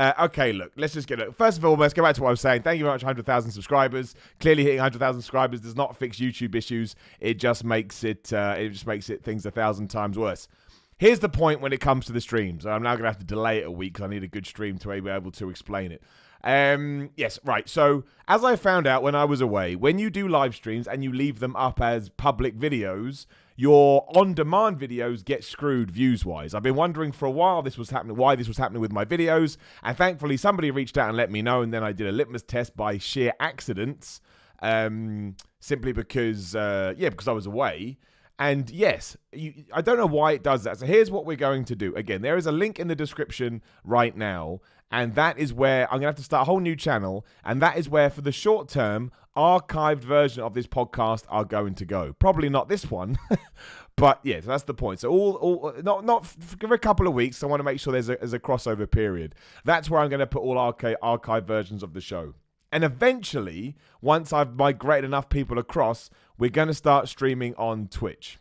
Okay, look, let's just get it. First of all, let's go back to what I was saying. Thank you very much, 100,000 subscribers. Clearly, hitting 100,000 subscribers does not fix YouTube issues. It just makes it things 1,000 times worse. Here's the point when it comes to the streams. I'm now going to have to delay it a week because I need a good stream to be able to explain it. Yes, right. So, as I found out when I was away, when you do live streams and you leave them up as public videos, your on-demand videos get screwed views-wise. I've been wondering for a while why this was happening with my videos, and thankfully somebody reached out and let me know, and then I did a litmus test by sheer accidents, simply because I was away. And yes, I don't know why it does that. So here's what we're going to do. Again, there is a link in the description right now, and that is where I'm going to have to start a whole new channel, and that is where, for the short term, archived version of this podcast are going to go. Probably not this one, but yeah, so that's the point. So not for a couple of weeks. I want to make sure there's a crossover period. That's where I'm going to put all archive versions of the show. And eventually, once I've migrated enough people across, we're going to start streaming on Twitch.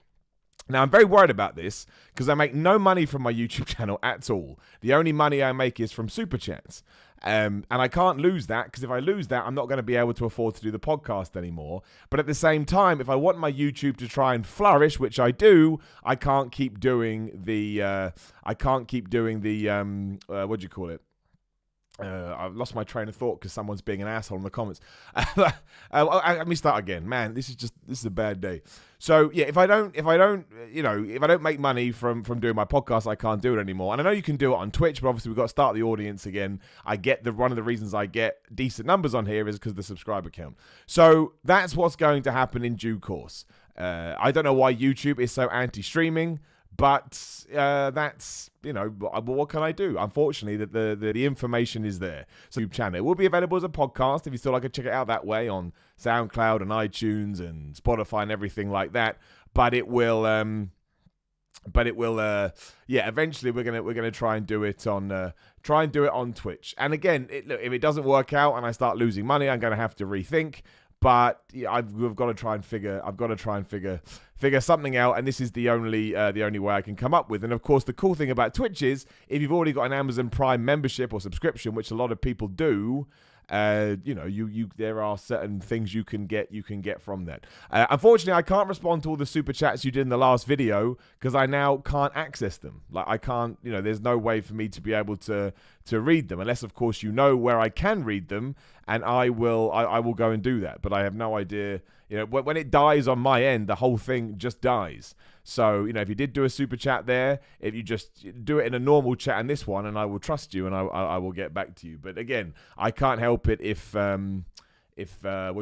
Now, I'm very worried about this because I make no money from my YouTube channel at all. The only money I make is from Super Chats. And I can't lose that, because if I lose that, I'm not going to be able to afford to do the podcast anymore. But at the same time, if I want my YouTube to try and flourish, which I do, I can't keep doing the what do you call it? I've lost my train of thought because someone's being an asshole in the comments. Let me start again. Man, this is a bad day. So yeah, if I don't make money from doing my podcast, I can't do it anymore. And I know you can do it on Twitch, but obviously we've got to start the audience again. One of the reasons I get decent numbers on here is because of the subscriber count. So that's what's going to happen in due course. I don't know why YouTube is so anti-streaming. But that's, what can I do? Unfortunately, the information is there. So YouTube channel, it will be available as a podcast if you still like to check it out that way on SoundCloud and iTunes and Spotify and everything like that. But it will, eventually we're gonna try and do it on Twitch. And again, if it doesn't work out and I start losing money, I'm gonna have to rethink. But yeah, I've got to try and figure something out, and this is the only way I can come up with. And of course, the cool thing about Twitch is if you've already got an Amazon Prime membership or subscription, which a lot of people do, there are certain things you can get from that. Unfortunately, I can't respond to all the super chats you did in the last video because I now can't access them. Like I can't, there's no way for me to be able to read them unless, of course, where I can read them, and I will go and do that. But I have no idea. When it dies on my end, the whole thing just dies. So, if you did do a super chat there, if you just do it in a normal chat in this one, and I will trust you and I will get back to you. But again, I can't help it if what do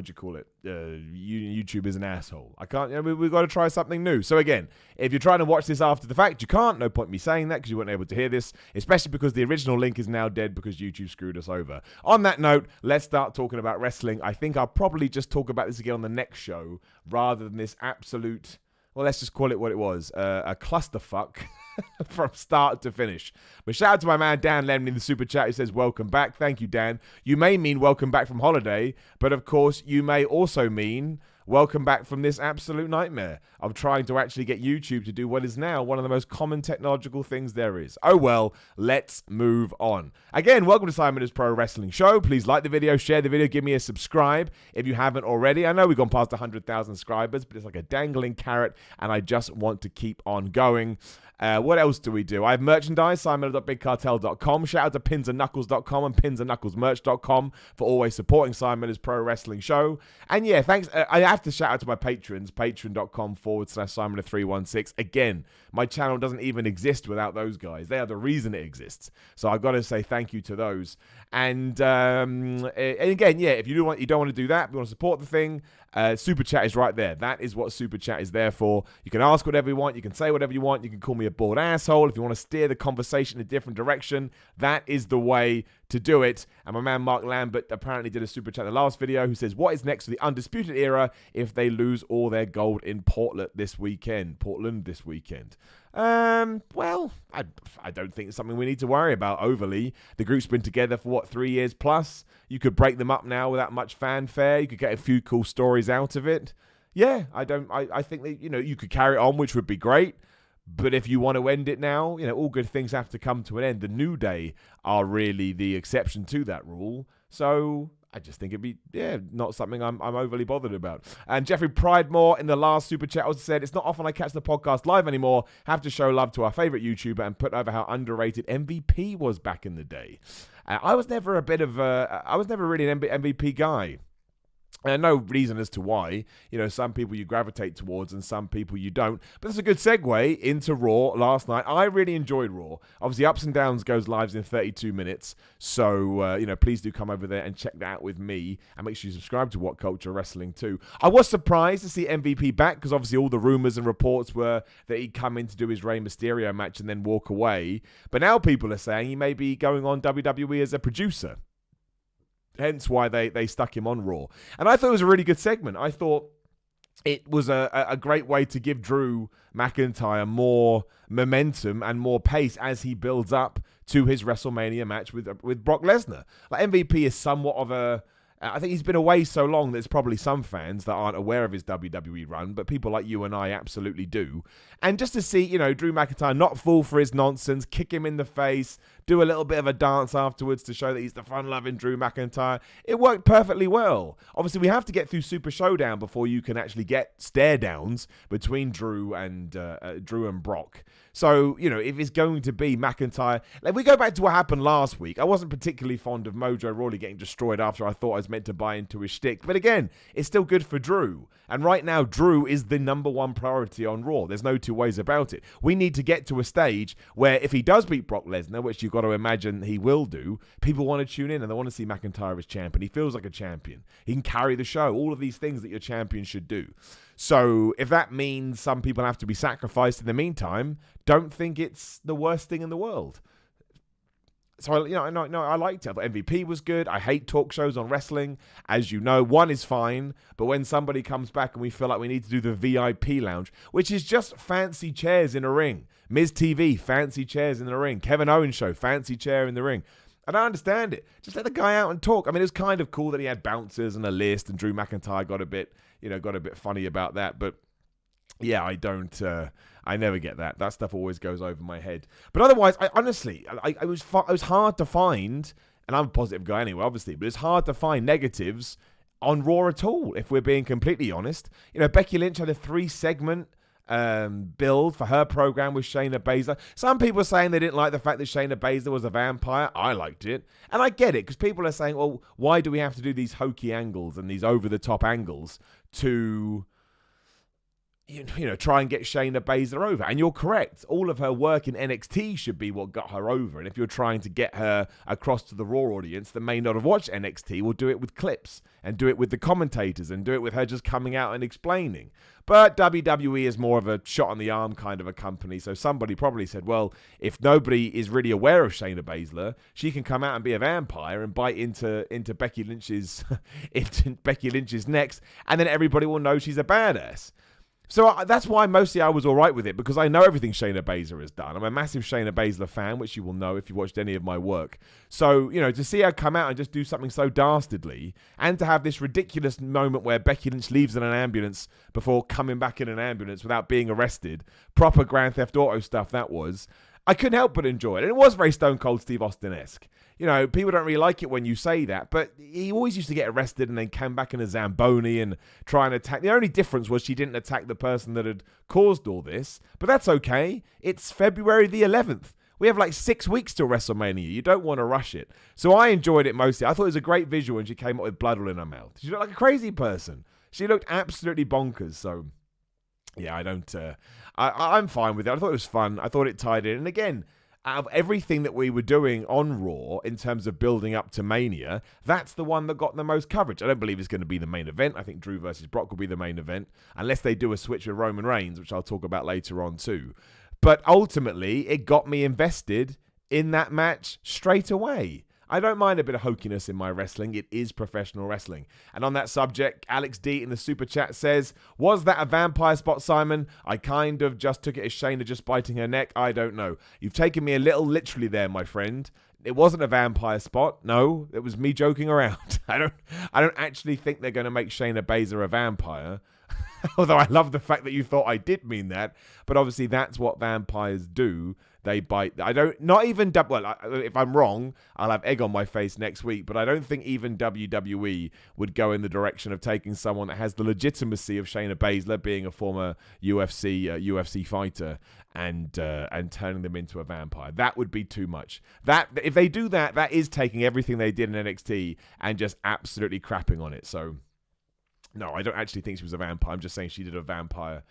you call it? YouTube is an asshole. I can't. We've got to try something new. So again, if you're trying to watch this after the fact, you can't. No point me saying that because you weren't able to hear this, especially because the original link is now dead because YouTube screwed us over. On that note, let's start talking about wrestling. I think I'll probably just talk about this again on the next show rather than this absolute. Well, let's just call it what it was, a clusterfuck from start to finish. But shout out to my man Dan Lemon in the super chat who says, welcome back. Thank you, Dan. You may mean welcome back from holiday, but of course you may also mean welcome back from this absolute nightmare of trying to actually get YouTube to do what is now one of the most common technological things there is. Oh well, let's move on. Again, welcome to Simon's Pro Wrestling Show. Please like the video, share the video, give me a subscribe if you haven't already. I know we've gone past 100,000 subscribers, but it's like a dangling carrot, and I just want to keep on going. What else do we do? I have merchandise, simon.bigcartel.com. Shout out to pinsandknuckles.com and pinsandknucklesmerch.com for always supporting Simon's Pro Wrestling Show. And yeah, thanks. I have to shout out to my patrons, patreon.com/Simon316. Again, my channel doesn't even exist without those guys. They are the reason it exists. So I've got to say thank you to those. And again, yeah, if you don't want to do that, you want to support the thing, Super Chat is right there. That is what Super Chat is there for. You can ask whatever you want. You can say whatever you want. You can call me a bored asshole. If you want to steer the conversation in a different direction, that is the way to do it. And my man Mark Lambert apparently did a Super Chat in the last video who says, what is next for the Undisputed Era if they lose all their gold in Portland this weekend? Well, I don't think it's something we need to worry about overly. The group's been together for 3 years plus. You could break them up now without much fanfare. You could get a few cool stories out of it. Yeah, I think that, you could carry it on, which would be great. But if you want to end it now, all good things have to come to an end. The New Day are really the exception to that rule. So I just think it'd be, not something I'm overly bothered about. And Jeffrey Pridemore in the last super chat also said, it's not often I catch the podcast live anymore. Have to show love to our favorite YouTuber and put over how underrated MVP was back in the day. I was never really an MVP guy. And no reason as to why. Some people you gravitate towards and some people you don't. But that's a good segue into Raw last night. I really enjoyed Raw. Obviously, Ups and Downs goes live in 32 minutes. So, please do come over there and check that out with me. And make sure you subscribe to What Culture Wrestling too. I was surprised to see MVP back because obviously all the rumors and reports were that he'd come in to do his Rey Mysterio match and then walk away. But now people are saying he may be going on WWE as a producer. Hence why they stuck him on Raw. And I thought it was a really good segment. I thought it was a great way to give Drew McIntyre more momentum and more pace as he builds up to his WrestleMania match with Brock Lesnar. Like MVP is somewhat of a... I think he's been away so long that there's probably some fans that aren't aware of his WWE run, but people like you and I absolutely do. And just to see, Drew McIntyre not fall for his nonsense, kick him in the face, do a little bit of a dance afterwards to show that he's the fun-loving Drew McIntyre, it worked perfectly well. Obviously, we have to get through Super Showdown before you can actually get stare-downs between Drew and Brock. So, if it's going to be McIntyre... Like, we go back to what happened last week. I wasn't particularly fond of Mojo Rawley getting destroyed after I thought I was meant to buy into his shtick. But again, it's still good for Drew. And right now, Drew is the number one priority on Raw. There's no two ways about it. We need to get to a stage where if he does beat Brock Lesnar, which you've got to imagine he will do, people want to tune in and they want to see McIntyre as champion. He feels like a champion. He can carry the show. All of these things that your champion should do. So if that means some people have to be sacrificed in the meantime, don't think it's the worst thing in the world. So, I liked it. I thought MVP was good. I hate talk shows on wrestling. As you know, one is fine. But when somebody comes back and we feel like we need to do the VIP lounge, which is just fancy chairs in a ring. Miz TV, fancy chairs in the ring. Kevin Owens show, fancy chair in the ring. And I understand it. Just let the guy out and talk. I mean, it was kind of cool that he had bouncers and a list, and Drew McIntyre got a bit funny about that. But yeah, I never get that. That stuff always goes over my head. But otherwise, it was hard to find, and I'm a positive guy anyway, obviously, but it's hard to find negatives on Raw at all, if we're being completely honest. Becky Lynch had a 3-segment build for her program with Shayna Baszler. Some people are saying they didn't like the fact that Shayna Baszler was a vampire. I liked it. And I get it, because people are saying, well, why do we have to do these hokey angles and these over-the-top angles to... try and get Shayna Baszler over. And you're correct. All of her work in NXT should be what got her over. And if you're trying to get her across to the Raw audience that may not have watched NXT, will do it with clips and do it with the commentators and do it with her just coming out and explaining. But WWE is more of a shot on the arm kind of a company. So somebody probably said, well, if nobody is really aware of Shayna Baszler, she can come out and be a vampire and bite into Becky Lynch's next, and then everybody will know she's a badass. So that's why mostly I was all right with it, because I know everything Shayna Baszler has done. I'm a massive Shayna Baszler fan, which you will know if you watched any of my work. So, to see her come out and just do something so dastardly, and to have this ridiculous moment where Becky Lynch leaves in an ambulance before coming back in an ambulance without being arrested, proper Grand Theft Auto stuff that was, I couldn't help but enjoy it. And it was very Stone Cold Steve Austin-esque. People don't really like it when you say that, but he always used to get arrested and then came back in a Zamboni and try and attack. The only difference was she didn't attack the person that had caused all this, but that's okay. It's February the 11th. We have like 6 weeks till WrestleMania. You don't want to rush it. So I enjoyed it mostly. I thought it was a great visual when she came up with blood all in her mouth. She looked like a crazy person. She looked absolutely bonkers, so... yeah, I'm fine with it. I thought it was fun. I thought it tied in. And again, out of everything that we were doing on Raw in terms of building up to Mania, that's the one that got the most coverage. I don't believe it's going to be the main event. I think Drew versus Brock will be the main event, unless they do a switch with Roman Reigns, which I'll talk about later on too. But ultimately, it got me invested in that match straight away. I don't mind a bit of hokiness in my wrestling. It is professional wrestling. And on that subject, Alex D in the super chat says, was that a vampire spot, Simon? I kind of just took it as Shayna just biting her neck. I don't know. You've taken me a little literally there, my friend. It wasn't a vampire spot. No, it was me joking around. I don't actually think they're going to make Shayna Baszler a vampire. Although I love the fact that you thought I did mean that. But obviously that's what vampires do. They bite. Not even, well, if I'm wrong, I'll have egg on my face next week, but I don't think even WWE would go in the direction of taking someone that has the legitimacy of Shayna Baszler, being a former UFC fighter, and turning them into a vampire. That would be too much. That if they do that, that is taking everything they did in NXT and just absolutely crapping on it. So no, I don't actually think she was a vampire. I'm just saying she did a vampire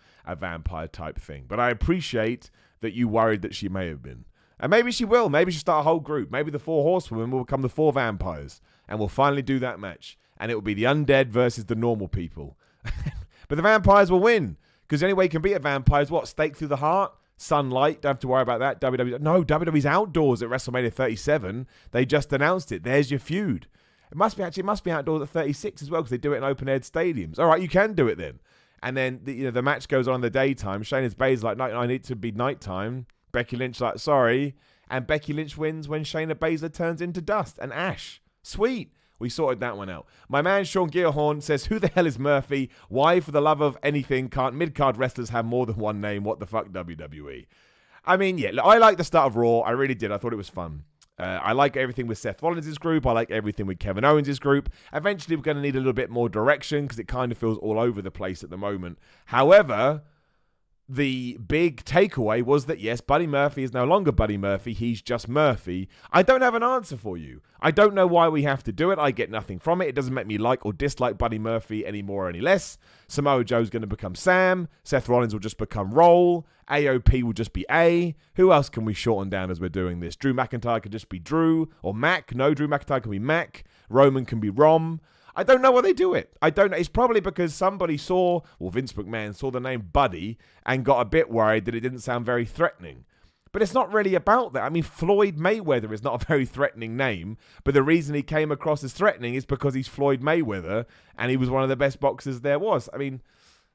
type thing. But I appreciate that you worried that she may have been. And maybe she will. Maybe she'll start a whole group. Maybe the 4 horsewomen will become the 4 vampires. And we'll finally do that match. And it will be the undead versus the normal people. But the vampires will win. Because the only way you can beat a vampire is what? Stake through the heart? Sunlight? Don't have to worry about that. WWE's outdoors at WrestleMania 37. They just announced it. There's your feud. It must be outdoors at 36 as well, because they do it in open-air stadiums. All right, you can do it then. And then the match goes on in the daytime. Shayna's Baszler like, no, I need to be nighttime. Becky Lynch like, sorry. And Becky Lynch wins when Shayna Baszler turns into dust and ash. Sweet. We sorted that one out. My man Sean Gearhorn says, who the hell is Murphy? Why, for the love of anything, can't mid-card wrestlers have more than one name? What the fuck, WWE? I mean, yeah, I like the start of Raw. I really did. I thought it was fun. I like everything with Seth Rollins' group. I like everything with Kevin Owens' group. Eventually, we're going to need a little bit more direction because it kind of feels all over the place at the moment. However, the big takeaway was that, yes, Buddy Murphy is no longer Buddy Murphy. He's just Murphy. I don't have an answer for you. I don't know why we have to do it. I get nothing from it. It doesn't make me like or dislike Buddy Murphy any more or any less. Samoa Joe's going to become Sam. Seth Rollins will just become Roll. AOP will just be A. Who else can we shorten down as we're doing this? Drew McIntyre could just be Drew or Mac. No, Drew McIntyre can be Mac. Roman can be Rom. I don't know why they do it. I don't know. It's probably because somebody Vince McMahon saw the name Buddy and got a bit worried that it didn't sound very threatening. But it's not really about that. I mean, Floyd Mayweather is not a very threatening name, but the reason he came across as threatening is because he's Floyd Mayweather and he was one of the best boxers there was. I mean,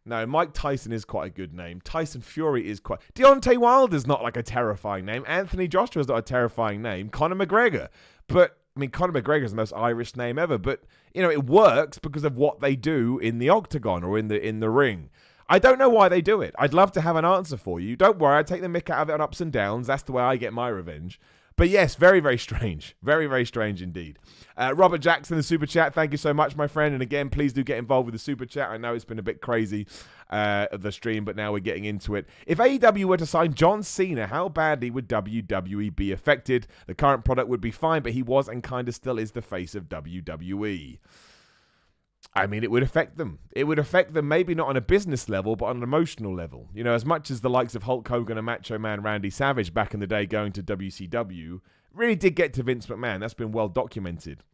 no, Mike Tyson is quite a good name. Tyson Fury is quite... Deontay Wilder's not like a terrifying name. Anthony Joshua's not a terrifying name. Conor McGregor. But, I mean, Conor McGregor's the most Irish name ever. But, it works because of what they do in the octagon or in the ring. I don't know why they do it. I'd love to have an answer for you. Don't worry, I take the mick out of it on ups and downs. That's the way I get my revenge. But yes, very, very strange. Very, very strange indeed. Robert Jackson, the Super Chat. Thank you so much, my friend. And again, please do get involved with the Super Chat. I know it's been a bit crazy, the stream, but now we're getting into it. If AEW were to sign John Cena, how badly would WWE be affected? The current product would be fine, but he was and kind of still is the face of WWE. I mean, it would affect them. It would affect them maybe not on a business level, but on an emotional level. As much as the likes of Hulk Hogan and Macho Man Randy Savage back in the day going to WCW really did get to Vince McMahon. That's been well documented.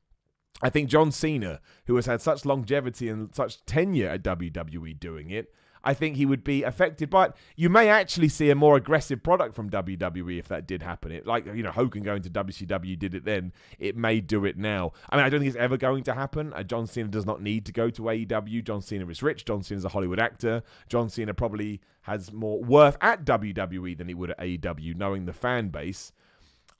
I think John Cena, who has had such longevity and such tenure at WWE doing it, I think he would be affected by it. You may actually see a more aggressive product from WWE if that did happen. Hogan going to WCW did it then. It may do it now. I mean, I don't think it's ever going to happen. John Cena does not need to go to AEW. John Cena is rich. John Cena is a Hollywood actor. John Cena probably has more worth at WWE than he would at AEW, knowing the fan base.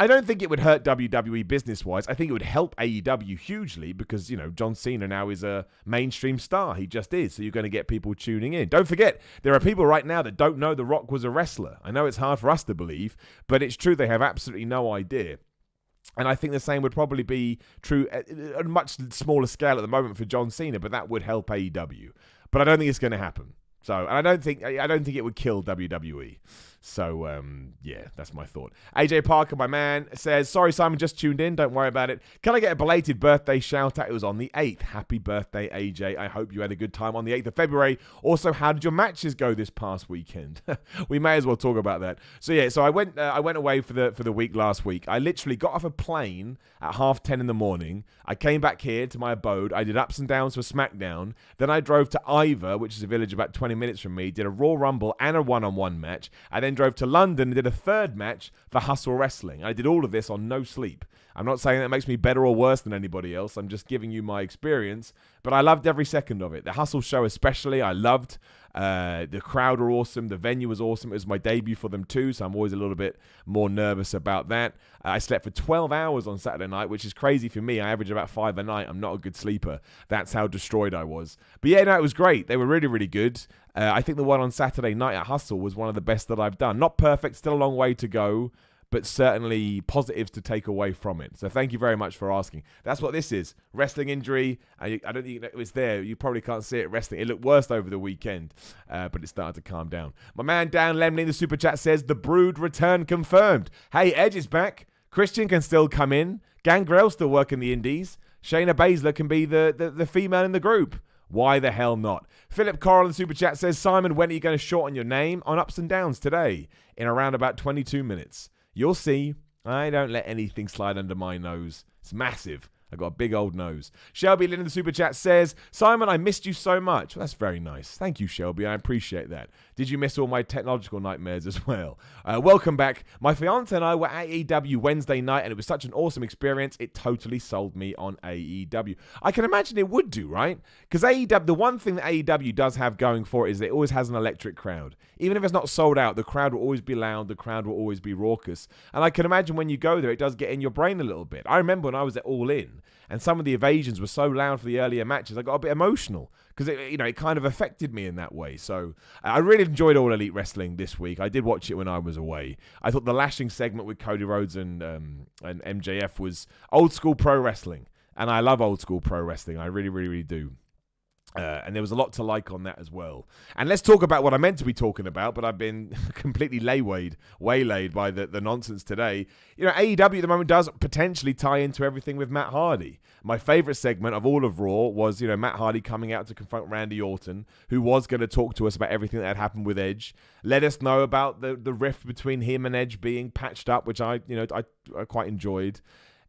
I don't think it would hurt WWE business-wise. I think it would help AEW hugely because, John Cena now is a mainstream star. He just is. So you're going to get people tuning in. Don't forget, there are people right now that don't know The Rock was a wrestler. I know it's hard for us to believe, but it's true. They have absolutely no idea. And I think the same would probably be true at a much smaller scale at the moment for John Cena, but that would help AEW. But I don't think it's going to happen. So, and I don't think it would kill WWE. So, yeah, that's my thought. AJ Parker, my man, says, sorry, Simon, just tuned in. Don't worry about it. Can I get a belated birthday shout out? It was on the 8th. Happy birthday, AJ. I hope you had a good time on the 8th of February. Also, how did your matches go this past weekend? We may as well talk about that. So, yeah, I went away for the week last week. I literally got off a plane at 10:30 in the morning. I came back here to my abode. I did ups and downs for SmackDown. Then I drove to Ivor, which is a village about 20 minutes from me, did a Raw Rumble and a one-on-one match. I then drove to London and did a third match for Hustle Wrestling. I did all of this on no sleep. I'm not saying that makes me better or worse than anybody else. I'm just giving you my experience. But I loved every second of it. The Hustle show especially, I loved. The crowd were awesome. The venue was awesome. It was my debut for them too, so I'm always a little bit more nervous about that. I slept for 12 hours on Saturday night, which is crazy for me. I average about 5 a night. I'm not a good sleeper. That's how destroyed I was. But yeah, no, it was great. They were really, really good. I think the one on Saturday night at Hustle was one of the best that I've done. Not perfect, still a long way to go, but certainly positives to take away from it. So thank you very much for asking. That's what this is. Wrestling injury. I don't think it was there. You probably can't see it wrestling. It looked worse over the weekend, but it started to calm down. My man Dan Lemley in the Super Chat says, the Brood return confirmed. Hey, Edge is back. Christian can still come in. Gangrel still working the indies. Shayna Baszler can be the female in the group. Why the hell not? Philip Coral in the Super Chat says, Simon, when are you going to shorten your name on Ups and Downs today? In around about 22 minutes. You'll see. I don't let anything slide under my nose. It's massive. I've got a big old nose. Shelby Lynn in the Super Chat says, Simon, I missed you so much. Well, that's very nice. Thank you, Shelby. I appreciate that. Did you miss all my technological nightmares as well? Welcome back. My fiance and I were at AEW Wednesday night, and it was such an awesome experience. It totally sold me on AEW. I can imagine it would do, right? Because AEW, the one thing that AEW does have going for it is it always has an electric crowd. Even if it's not sold out, the crowd will always be loud. The crowd will always be raucous. And I can imagine when you go there, it does get in your brain a little bit. I remember when I was at All In, and some of the evasions were so loud for the earlier matches, I got a bit emotional because it kind of affected me in that way. So I really enjoyed All Elite Wrestling this week. I did watch it when I was away. I thought the lashing segment with Cody Rhodes and MJF was old school pro wrestling, and I love old school pro wrestling. I really, really, really do. And there was a lot to like on that as well. And let's talk about what I meant to be talking about, but I've been completely waylaid by the nonsense today. AEW at the moment does potentially tie into everything with Matt Hardy. My favorite segment of all of Raw was, Matt Hardy coming out to confront Randy Orton, who was going to talk to us about everything that had happened with Edge. Let us know about the rift between him and Edge being patched up, which I quite enjoyed.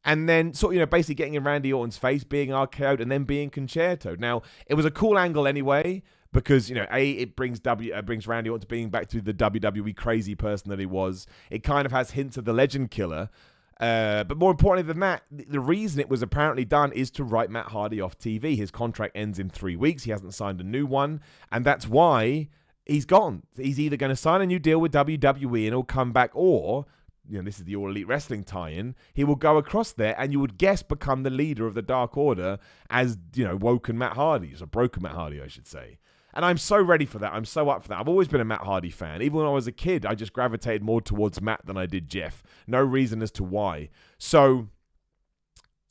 And then basically getting in Randy Orton's face, being RKO'd, and then being Conchairtoed. Now, it was a cool angle anyway, because, it brings Randy Orton to being back to the WWE crazy person that he was. It kind of has hints of the Legend Killer. But more importantly than that, the reason it was apparently done is to write Matt Hardy off TV. His contract ends in 3 weeks. He hasn't signed a new one. And that's why he's gone. He's either going to sign a new deal with WWE and he'll come back, or... this is the All Elite Wrestling tie-in. He will go across there and you would guess become the leader of the Dark Order as, woken Matt Hardy, or broken Matt Hardy, I should say. And I'm so ready for that. I'm so up for that. I've always been a Matt Hardy fan. Even when I was a kid, I just gravitated more towards Matt than I did Jeff. No reason as to why. So,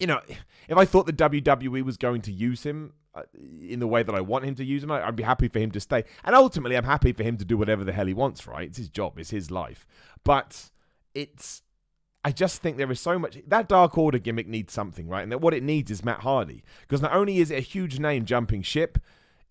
if I thought the WWE was going to use him in the way that I want him to use him, I'd be happy for him to stay. And ultimately, I'm happy for him to do whatever the hell he wants, right? It's his job. It's his life. But... I just think there is so much. That Dark Order gimmick needs something, right? And that what it needs is Matt Hardy. Because not only is it a huge name jumping ship,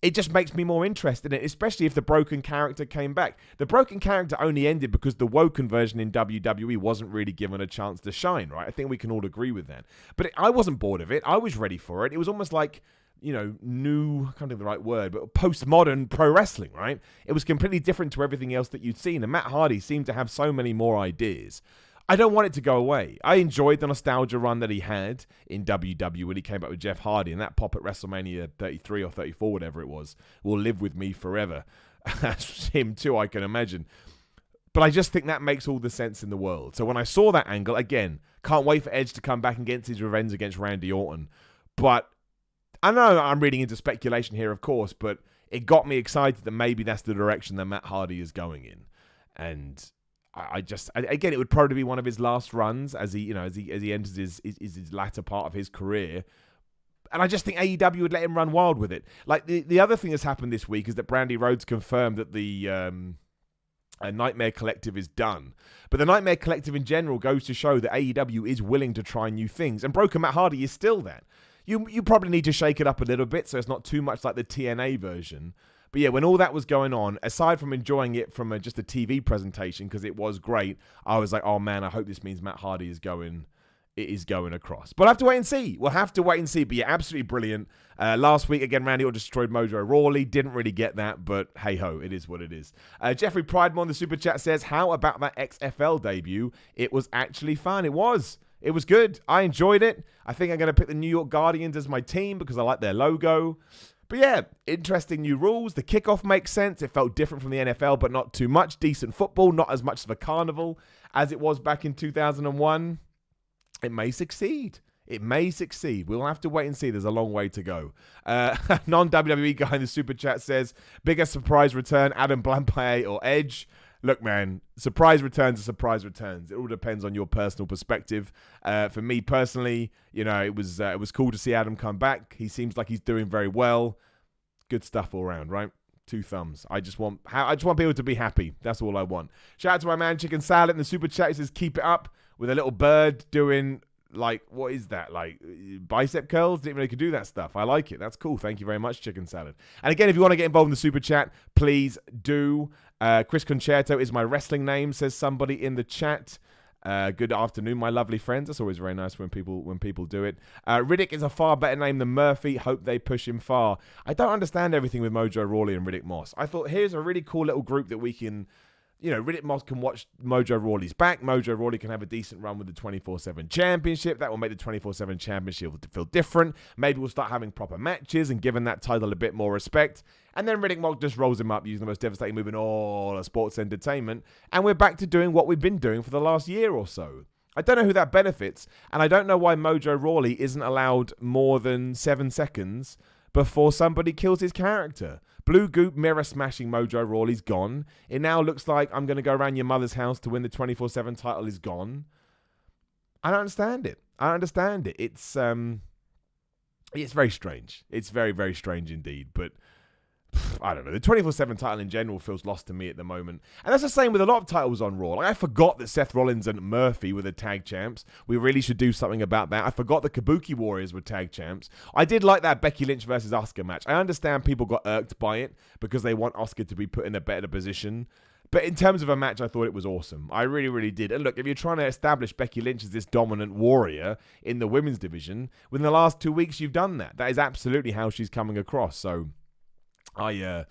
it just makes me more interested in it, especially if the broken character came back. The broken character only ended because the woken version in WWE wasn't really given a chance to shine, right? I think we can all agree with that. But I wasn't bored of it. I was ready for it. It was almost like... new, I can't think of the right word, but postmodern pro wrestling, right? It was completely different to everything else that you'd seen, and Matt Hardy seemed to have so many more ideas. I don't want it to go away. I enjoyed the nostalgia run that he had in WWE when he came back with Jeff Hardy, and that pop at WrestleMania 33 or 34, whatever it was, will live with me forever. That's him too, I can imagine. But I just think that makes all the sense in the world. So when I saw that angle, again, can't wait for Edge to come back and get his revenge against Randy Orton. But I know I'm reading into speculation here, of course, but it got me excited that maybe that's the direction that Matt Hardy is going in. And again, it would probably be one of his last runs as he enters his latter part of his career. And I just think AEW would let him run wild with it. Like the other thing that's happened this week is that Brandy Rhodes confirmed that the Nightmare Collective is done. But the Nightmare Collective in general goes to show that AEW is willing to try new things. And Broken Matt Hardy is still that. You probably need to shake it up a little bit so it's not too much like the TNA version. But yeah, when all that was going on, aside from enjoying it from just a TV presentation, because it was great, I was like, oh man, I hope this means Matt Hardy is going across. But I'll have to wait and see. We'll have to wait and see. But yeah, absolutely brilliant. Last week, again, Randy Orton destroyed Mojo Rawley. Didn't really get that, but hey-ho, it is what it is. Jeffrey Pridemore in the Super Chat says, how about that XFL debut? It was actually fun. It was. It was good. I enjoyed it. I think I'm going to pick the New York Guardians as my team because I like their logo. But yeah, interesting new rules. The kickoff makes sense. It felt different from the NFL, but not too much. Decent football, not as much of a carnival as it was back in 2001. It may succeed. It may succeed. We'll have to wait and see. There's a long way to go. Non-WWE guy in the Super Chat says, biggest surprise return, Adam Blampier or Edge? Look, man, surprise returns are surprise returns. It all depends on your personal perspective. For me personally, you know, it was cool to see Adam come back. He seems like he's doing very well. Good stuff all around, right? 2 thumbs. I just want people to be happy. That's all I want. Shout out to my man Chicken Salad in the Super Chat. He says, keep it up, with a little bird doing, like, what is that? Like, bicep curls? Didn't even know you could do that stuff. I like it. That's cool. Thank you very much, Chicken Salad. And again, if you want to get involved in the Super Chat, please do. Chris Conchairtos is my wrestling name, says somebody in the chat. Good afternoon, my lovely friends. That's always very nice when people do it. Riddick is a far better name than Murphy. Hope they push him far. I don't understand everything with Mojo Rawley and Riddick Moss. I thought, here's a really cool little group that we can... You know, Riddick Moss can watch Mojo Rawley's back. Mojo Rawley can have a decent run with the 24/7 championship. That will make the 24/7 championship feel different. Maybe we'll start having proper matches and giving that title a bit more respect. And then Riddick Moss just rolls him up using the most devastating move in all of sports entertainment. And we're back to doing what we've been doing for the last year or so. I don't know who that benefits. And I don't know why Mojo Rawley isn't allowed more than 7 seconds before somebody kills his character. Blue Goop mirror smashing Mojo Rawley's gone. It now looks like I'm going to go around your mother's house to win the 24/7 title is gone. I don't understand it. It's very strange. It's very, very strange indeed. But I don't know. The 24/7 title in general feels lost to me at the moment. And that's the same with a lot of titles on Raw. Like, I forgot that Seth Rollins and Murphy were the tag champs. We really should do something about that. I forgot the Kabuki Warriors were tag champs. I did like that Becky Lynch versus Asuka match. I understand people got irked by it because they want Asuka to be put in a better position. But in terms of a match, I thought it was awesome. I really, really did. And look, if you're trying to establish Becky Lynch as this dominant warrior in the women's division, within the last 2 weeks, you've done that. That is absolutely how she's coming across. So... I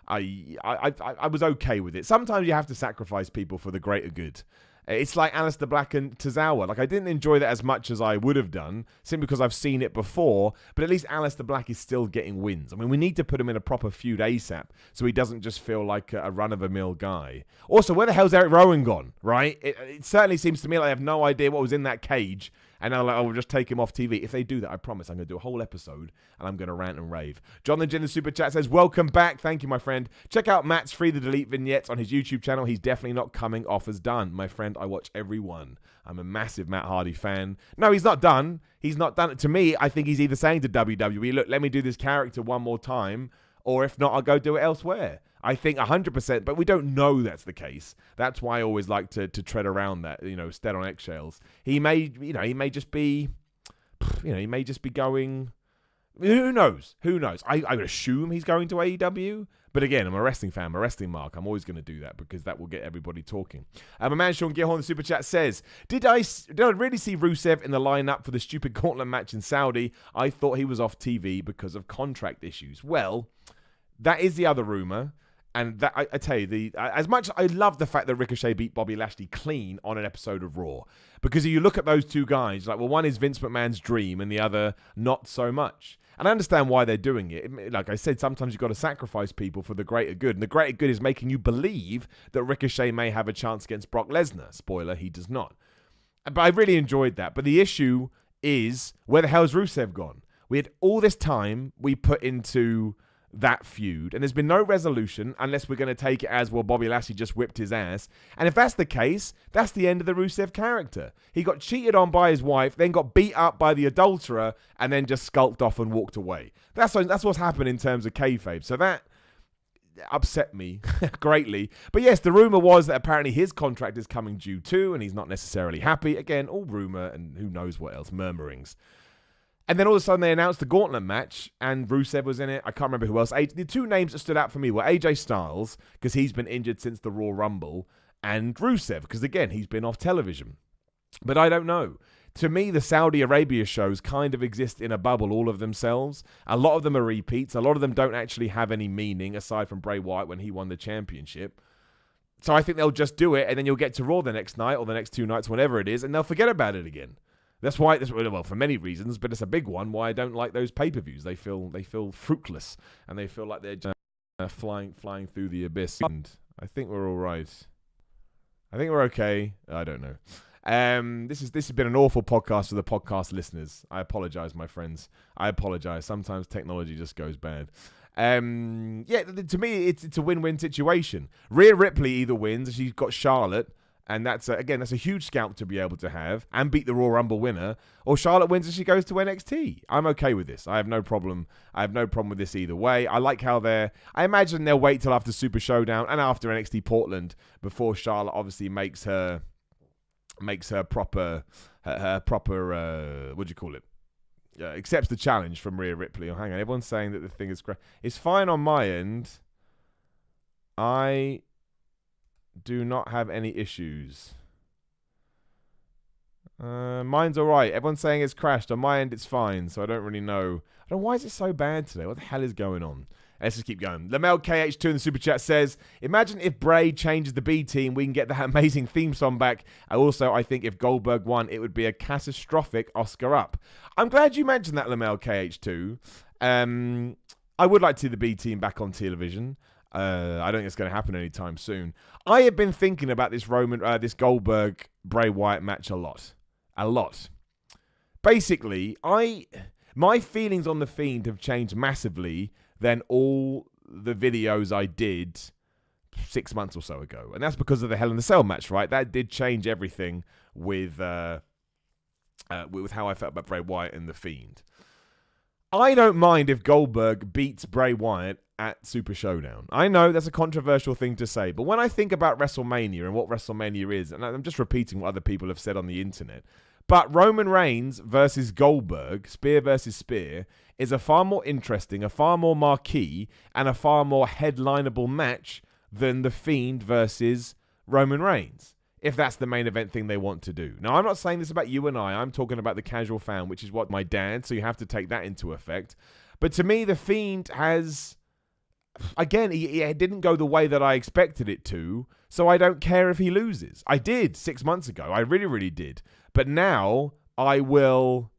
was okay with it. Sometimes you have to sacrifice people for the greater good. It's like Aleister Black and Tozawa. Like, I didn't enjoy that as much as I would have done, simply because I've seen it before, but at least Aleister Black is still getting wins. I mean, we need to put him in a proper feud ASAP, so he doesn't just feel like a run-of-the-mill guy. Also, where the hell's Eric Rowan gone, right? It certainly seems to me like I have no idea what was in that cage, and I'm like, oh, we'll just take him off TV. If they do that, I promise I'm going to do a whole episode, and I'm going to rant and rave. John the Gin, the Super Chat, says, welcome back. Thank you, my friend. Check out Matt's Free the Delete vignettes on his YouTube channel. He's definitely not coming off as done. My friend, I watch every one. I'm a massive Matt Hardy fan. No, he's not done. He's not done. To me, I think he's either saying to WWE, look, let me do this character one more time, or if not, I'll go do it elsewhere. I think 100%, but we don't know that's the case. That's why I always like to tread around that, stead on eggshells. He may just be, he may just be going, who knows? I would assume he's going to AEW, but again, I'm a wrestling fan, I'm a wrestling mark. I'm always going to do that because that will get everybody talking. My man Sean Gilhorn in the Super Chat says, did I really see Rusev in the lineup for the stupid gauntlet match in Saudi? I thought he was off TV because of contract issues. Well, that is the other rumor. And that, I tell you, as much as I love the fact that Ricochet beat Bobby Lashley clean on an episode of Raw, because if you look at those two guys, like, well, one is Vince McMahon's dream and the other not so much. And I understand why they're doing it. Like I said, sometimes you've got to sacrifice people for the greater good. And the greater good is making you believe that Ricochet may have a chance against Brock Lesnar. Spoiler, he does not. But I really enjoyed that. But the issue is, where the hell is Rusev gone? We had all this time we put into that feud, and there's been no resolution unless we're going to take it as, well, Bobby Lashley just whipped his ass. And if that's the case, that's the end of the Rusev character. He got cheated on by his wife, then got beat up by the adulterer, and then just skulked off and walked away. That's what's happened in terms of kayfabe. So that upset me greatly. But yes, the rumor was that apparently his contract is coming due too, and he's not necessarily happy. Again, all rumor and who knows what else, murmurings. And then all of a sudden they announced the gauntlet match, and Rusev was in it. I can't remember who else. The two names that stood out for me were AJ Styles, because he's been injured since the Raw Rumble, and Rusev, because again, he's been off television. But I don't know. To me, the Saudi Arabia shows kind of exist in a bubble all of themselves. A lot of them are repeats. A lot of them don't actually have any meaning, aside from Bray Wyatt when he won the championship. So I think they'll just do it, and then you'll get to Raw the next night, or the next two nights, whatever it is, and they'll forget about it again. That's why, well, for many reasons, but it's a big one why I don't like those pay-per-views. They feel fruitless, and they feel like they're just flying through the abyss. And I think we're all right. I think we're okay. I don't know. This has been an awful podcast for the podcast listeners. I apologize, my friends. I apologize. Sometimes technology just goes bad. To me, it's a win-win situation. Rhea Ripley either wins, she's got Charlotte, and that's a huge scalp to be able to have and beat the Royal Rumble winner. Or Charlotte wins and she goes to NXT. I'm okay with this. I have no problem. With this either way. I like how I imagine they'll wait till after Super Showdown and after NXT Portland before Charlotte obviously makes her proper what do you call it? Accepts the challenge from Rhea Ripley. Oh, hang on, everyone's saying that the thing is it's fine on my end. I do not have any issues. Mine's alright. Everyone's saying it's crashed. On my end, it's fine, so I don't really know. I don't know, why is it so bad today? What the hell is going on? Let's just keep going. Lamel KH2 in the super chat says, imagine if Bray changes the B team, we can get that amazing theme song back. Also, I think if Goldberg won, it would be a catastrophic Oscar up. I'm glad you mentioned that, Lamel KH2. I would like to see the B team back on television. I don't think it's going to happen anytime soon. I have been thinking about this this Goldberg Bray Wyatt match a lot. Basically, my feelings on The Fiend have changed massively than all the videos I did 6 months or so ago. And that's because of the Hell in a Cell match, right? That did change everything with how I felt about Bray Wyatt and The Fiend. I don't mind if Goldberg beats Bray Wyatt at Super Showdown. I know that's a controversial thing to say, but when I think about WrestleMania and what WrestleMania is, and I'm just repeating what other people have said on the internet, but Roman Reigns versus Goldberg, spear versus spear, is a far more interesting, a far more marquee, and a far more headlineable match than The Fiend versus Roman Reigns, if that's the main event thing they want to do. Now, I'm not saying this about you and I'm talking about the casual fan, which is what my dad, so you have to take that into effect. But to me, The Fiend has... Again, he didn't go the way that I expected it to, so I don't care if he loses. I did 6 months ago. I really, really did. But now, I will...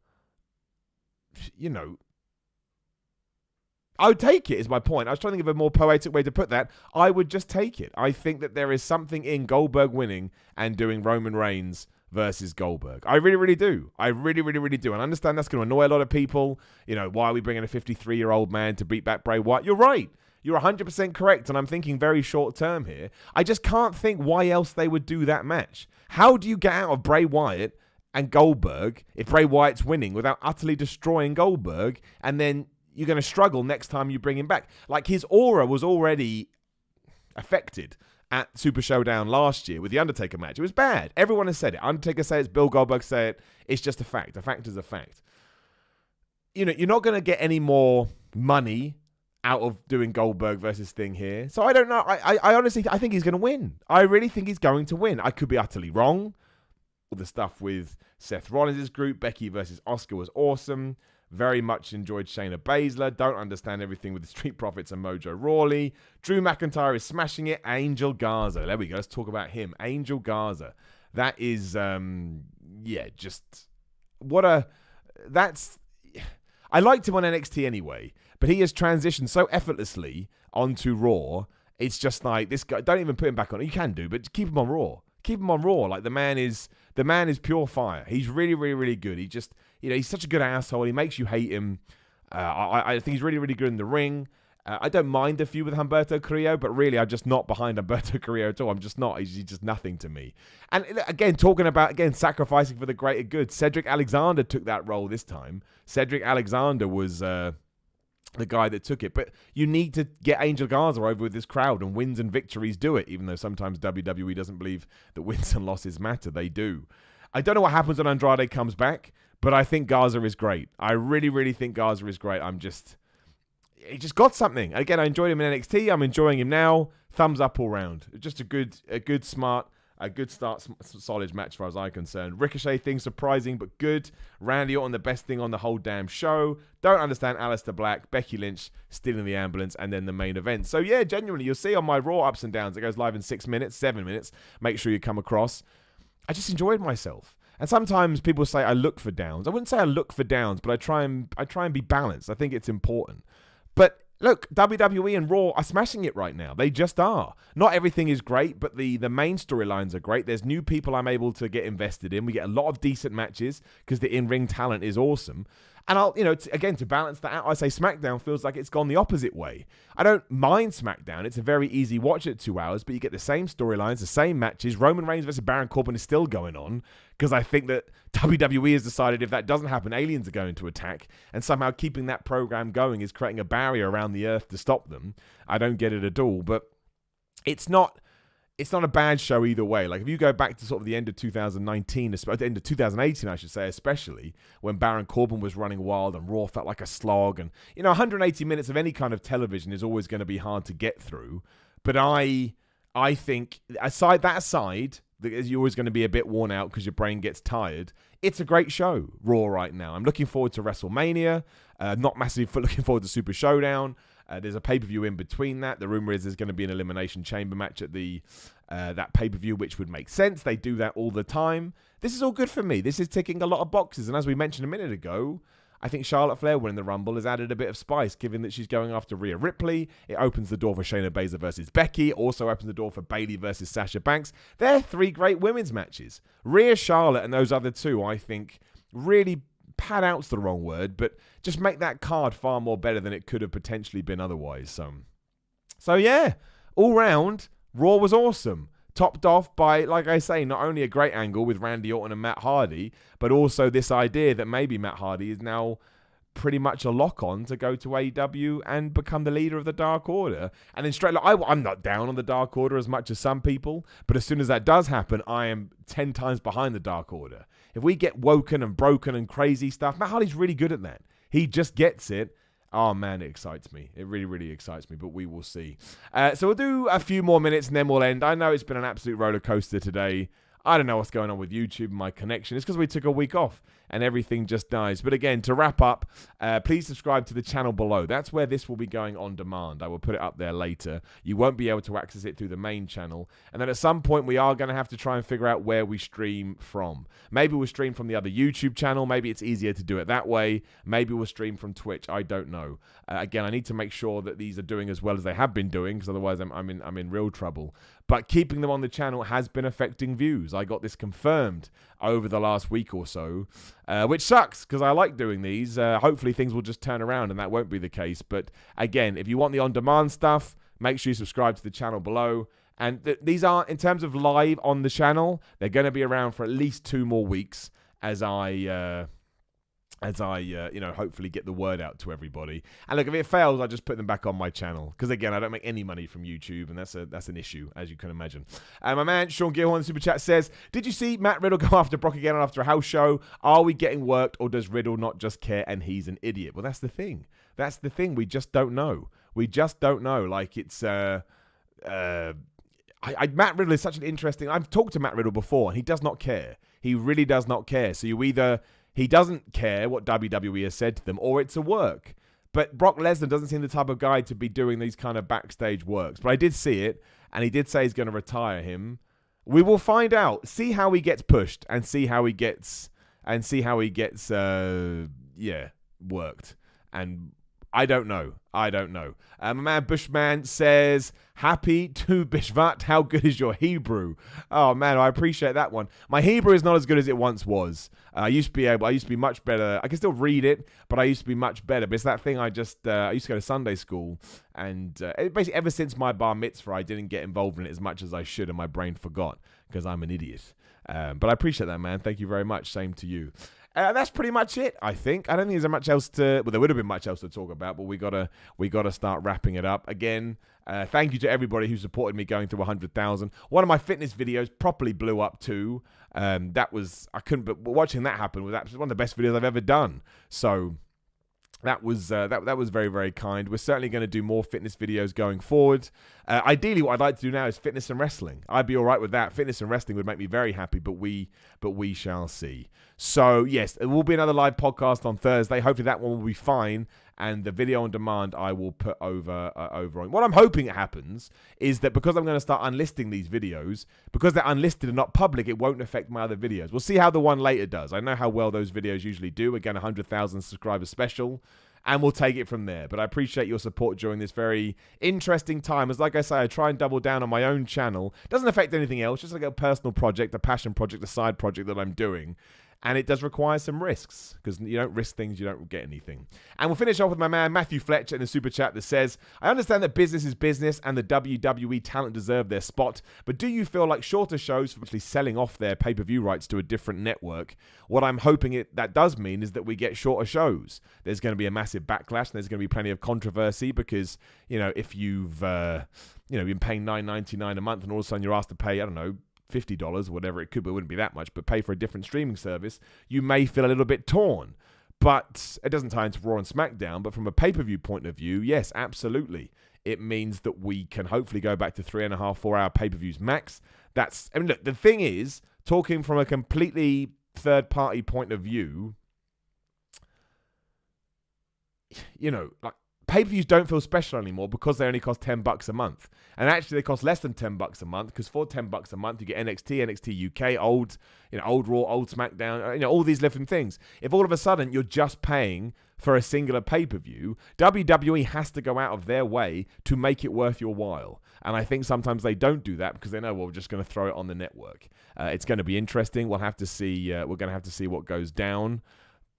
I would take it, is my point. I was trying to think of a more poetic way to put that. I would just take it. I think that there is something in Goldberg winning and doing Roman Reigns versus Goldberg. I really, really do. I really, really, really do. And I understand that's going to annoy a lot of people. Why are we bringing a 53-year-old man to beat back Bray Wyatt? You're right. You're 100% correct, and I'm thinking very short term here. I just can't think why else they would do that match. How do you get out of Bray Wyatt and Goldberg if Bray Wyatt's winning without utterly destroying Goldberg, and then you're going to struggle next time you bring him back? Like, his aura was already affected at Super Showdown last year with the Undertaker match. It was bad. Everyone has said it. Undertaker said it. Bill Goldberg said it. It's just a fact. A fact is a fact. You're not going to get any more money out of doing Goldberg versus Sting here. So I don't know. I honestly, I think he's going to win. I really think he's going to win. I could be utterly wrong. All the stuff with Seth Rollins' group, Becky versus Asuka, was awesome. Very much enjoyed Shayna Baszler. Don't understand everything with the Street Profits and Mojo Rawley. Drew McIntyre is smashing it. Angel Garza. There we go. Let's talk about him. Angel Garza. That is, I liked him on NXT anyway, but he has transitioned so effortlessly onto Raw. It's just like, this guy, don't even put him back on. You can do, but keep him on Raw. Keep him on Raw. Like, the man is pure fire. He's really, really, really good. He just, he's such a good asshole. He makes you hate him. I think he's really, really good in the ring. I don't mind a feud with Humberto Carrillo, but really, I'm just not behind Humberto Carrillo at all. I'm just not. He's just nothing to me. And again, talking about, sacrificing for the greater good, Cedric Alexander took that role this time. Cedric Alexander was the guy that took it. But you need to get Angel Garza over with this crowd, and wins and victories do it, even though sometimes WWE doesn't believe that wins and losses matter. They do. I don't know what happens when Andrade comes back, but I think Garza is great. I really, really think Garza is great. He just got something. Again, I enjoyed him in NXT. I'm enjoying him now. Thumbs up all round. Just a good start, solid match as far as I'm concerned. Ricochet thing, surprising but good. Randy Orton, the best thing on the whole damn show. Don't understand Aleister Black, Becky Lynch, stealing the ambulance, and then the main event. So yeah, genuinely, you'll see on my Raw ups and downs. It goes live in 6 minutes, 7 minutes. Make sure you come across. I just enjoyed myself. And sometimes people say I look for downs. I wouldn't say I look for downs, but I try and be balanced. I think it's important. But look, WWE and Raw are smashing it right now. They just are. Not everything is great, but the main storylines are great. There's new people I'm able to get invested in. We get a lot of decent matches because the in-ring talent is awesome. And I'll, again, to balance that out, I say SmackDown feels like it's gone the opposite way. I don't mind SmackDown. It's a very easy watch at 2 hours, but you get the same storylines, the same matches. Roman Reigns versus Baron Corbin is still going on because I think that WWE has decided if that doesn't happen, aliens are going to attack. And somehow keeping that program going is creating a barrier around the earth to stop them. I don't get it at all, but it's not a bad show either way. Like, if you go back to sort of the end of 2019, the end of 2018, I should say, especially, when Baron Corbin was running wild and Raw felt like a slog. And, 180 minutes of any kind of television is always going to be hard to get through. But I think, aside, you're always going to be a bit worn out because your brain gets tired. It's a great show, Raw, right now. I'm looking forward to WrestleMania. Not massively looking forward to Super Showdown. There's a pay-per-view in between that. The rumor is there's going to be an Elimination Chamber match at that pay-per-view, which would make sense. They do that all the time. This is all good for me. This is ticking a lot of boxes. And as we mentioned a minute ago, I think Charlotte Flair winning the Rumble has added a bit of spice, given that she's going after Rhea Ripley. It opens the door for Shayna Baszler versus Becky. Also opens the door for Bayley versus Sasha Banks. They're 3 great women's matches. Rhea, Charlotte, and those other 2, I think, really pad out's the wrong word, but just make that card far more better than it could have potentially been otherwise. So yeah, all round, Raw was awesome. Topped off by, like I say, not only a great angle with Randy Orton and Matt Hardy, but also this idea that maybe Matt Hardy is now pretty much a lock-on to go to AEW and become the leader of the Dark Order. And then straight, I'm not down on the Dark Order as much as some people, but as soon as that does happen, I am 10 times behind the Dark Order. If we get woken and broken and crazy stuff, Matt Hardy's really good at that. He just gets it. Oh, man, it excites me. It really, really excites me, but we will see. So we'll do a few more minutes and then we'll end. I know it's been an absolute roller coaster today. I don't know what's going on with YouTube and my connection. It's because we took a week off and everything just dies. But again, to wrap up, please subscribe to the channel below. That's where this will be going on demand. I will put it up there later. You won't be able to access it through the main channel. And then at some point, we are going to have to try and figure out where we stream from. Maybe we'll stream from the other YouTube channel. Maybe it's easier to do it that way. Maybe we'll stream from Twitch. I don't know. Again, I need to make sure that these are doing as well as they have been doing, because otherwise I'm in real trouble. But keeping them on the channel has been affecting views. I got this confirmed over the last week or so, which sucks because I like doing these. Hopefully things will just turn around and that won't be the case. But again, if you want the on-demand stuff, make sure you subscribe to the channel below. And these are, in terms of live on the channel, they're going to be around for at least 2 more weeks as I hopefully get the word out to everybody. And look, if it fails, I just put them back on my channel. Because again, I don't make any money from YouTube, and that's an issue, as you can imagine. My man, Sean Gill on the Super Chat says, did you see Matt Riddle go after Brock again after a house show? Are we getting worked, or does Riddle not just care and he's an idiot? Well, that's the thing. That's the thing. We just don't know. We just don't know. Like, it's... Matt Riddle is such an interesting... I've talked to Matt Riddle before, and he does not care. He really does not care. So you either... He doesn't care what WWE has said to them, or it's a work. But Brock Lesnar doesn't seem the type of guy to be doing these kind of backstage works. But I did see it, and he did say he's going to retire him. We will find out. See how he gets pushed, and see how he gets, worked. And I don't know. My man Bushman says, happy to Bishvat. How good is your Hebrew? Oh, man, I appreciate that one. My Hebrew is not as good as it once was. I used to be much better. I can still read it, but I used to be much better. But it's that thing I used to go to Sunday school. And basically ever since my bar mitzvah, I didn't get involved in it as much as I should, and my brain forgot because I'm an idiot. But I appreciate that, man. Thank you very much. Same to you. That's pretty much it, I think. I don't think there's much else to... Well, there would have been much else to talk about, but we gotta start wrapping it up. Again, thank you to everybody who supported me going through 100,000. One of my fitness videos properly blew up too. But watching that happen was absolutely one of the best videos I've ever done. So... That was very, very kind. We're certainly going to do more fitness videos going forward. Ideally, what I'd like to do now is fitness and wrestling. I'd be all right with that. Fitness and wrestling would make me very happy, but we shall see. So, yes, there will be another live podcast on Thursday. Hopefully that one will be fine. and the video on demand I will put over on. What I'm hoping it happens is that because I'm going to start unlisting these videos, because they're unlisted and not public, it won't affect my other videos. We'll see how the one later does. I know how well those videos usually do. Again, 100,000 subscriber special. And we'll take it from there. But I appreciate your support during this very interesting time. As like I say, I try and double down on my own channel. Doesn't affect anything else. Just like a personal project, a passion project, a side project that I'm doing. And it does require some risks, because you don't risk things, you don't get anything. And we'll finish off with my man Matthew Fletcher in the super chat that says, I understand that business is business and the WWE talent deserve their spot, but do you feel like shorter shows for actually selling off their pay-per-view rights to a different network? What I'm hoping that does mean is that we get shorter shows. There's going to be a massive backlash, and there's going to be plenty of controversy because, if you've been paying $9.99 a month and all of a sudden you're asked to pay, I don't know, $50 or whatever it could be, it wouldn't be that much, but pay for a different streaming service, you may feel a little bit torn. But it doesn't tie into Raw and SmackDown, but from a pay-per-view point of view, yes, absolutely. It means that we can hopefully go back to 3.5, 4 hour pay-per-views max. Look, the thing is, talking from a completely third-party point of view, pay-per-views don't feel special anymore because they only cost $10 a month. And actually, they cost less than $10 a month, because for $10 a month, you get NXT, NXT UK, old Raw, old SmackDown, all these different things. If all of a sudden you're just paying for a singular pay-per-view, WWE has to go out of their way to make it worth your while. And I think sometimes they don't do that because they know, we're just going to throw it on the network. It's going to be interesting. We'll have to see. We're going to have to see what goes down.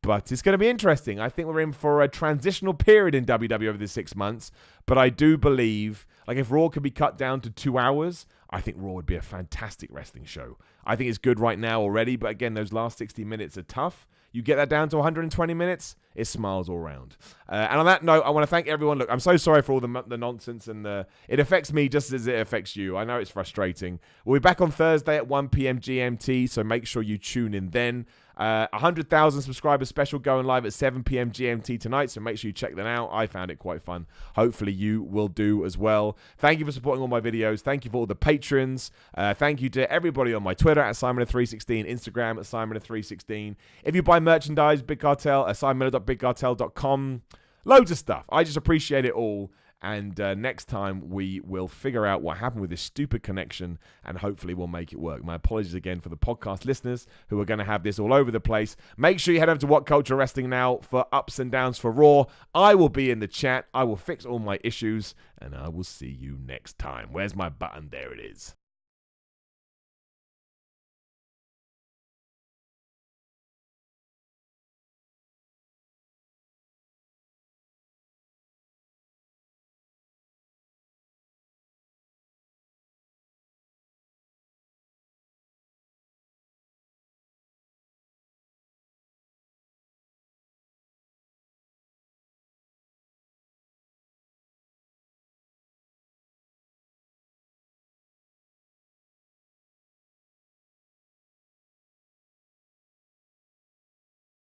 But it's going to be interesting. I think we're in for a transitional period in WWE over the 6 months. But I do believe, if Raw could be cut down to 2 hours, I think Raw would be a fantastic wrestling show. I think it's good right now already. But again, those last 60 minutes are tough. You get that down to 120 minutes, it's smiles all around. And on that note, I want to thank everyone. Look, I'm so sorry for all the nonsense, and it affects me just as it affects you. I know it's frustrating. We'll be back on Thursday at 1 p.m. GMT, so make sure you tune in then. 100,000 subscriber special going live at 7 p.m. GMT tonight, so make sure you check that out. I found it quite fun. Hopefully you will do as well. Thank you for supporting all my videos. Thank you for all the patrons. Thank you to everybody on my Twitter at Simon316, Instagram at Simon316. If you buy merchandise, Big Cartel, SimonMiller.BigCartel.com. Loads of stuff. I just appreciate it all. And next time we will figure out what happened with this stupid connection, and hopefully we'll make it work. My apologies again for the podcast listeners who are going to have this all over the place. Make sure you head over to What Culture Wrestling now for ups and downs for Raw. I will be in the chat. I will fix all my issues, and I will see you next time. Where's my button? There it is.